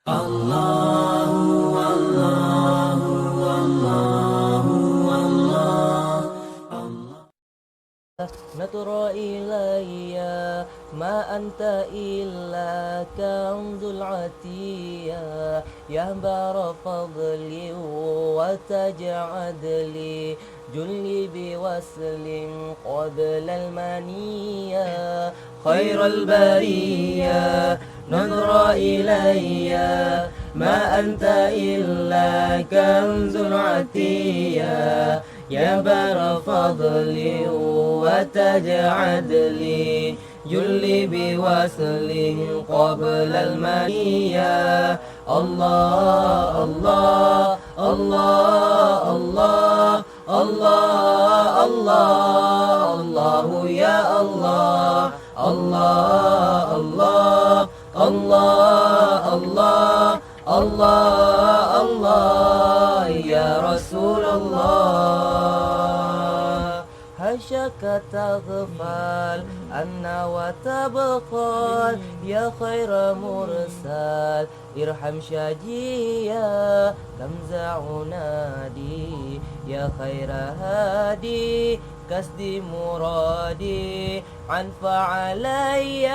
الله والله والله والله نظر إلي ما أنت إلا كنز العتية يا بار فضلي وتجعد لي جلي بوصل قبل المنية خير البرية نظر إلي ما أنت إلا كنز العتية يا بار فضلي وتجعد لي جلي بوصل قبل المنية الله الله الله الله الله الله الله يا الله الله الله الله الله الله الله يا رسول الله هشك تغفل أنا وتبخل يا خير مرسل ارحم شجيا كمزع نادي يا خير هادي كسدي مرادي عنف علي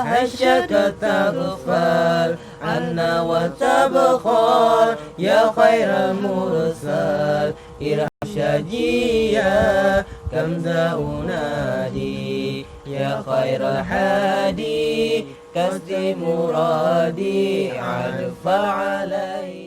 هشك تغفل عنا وتبخل يا خير مرسل ارحم شجيا كم ذا أنادي يا خير حادي كسد مرادي عنف علي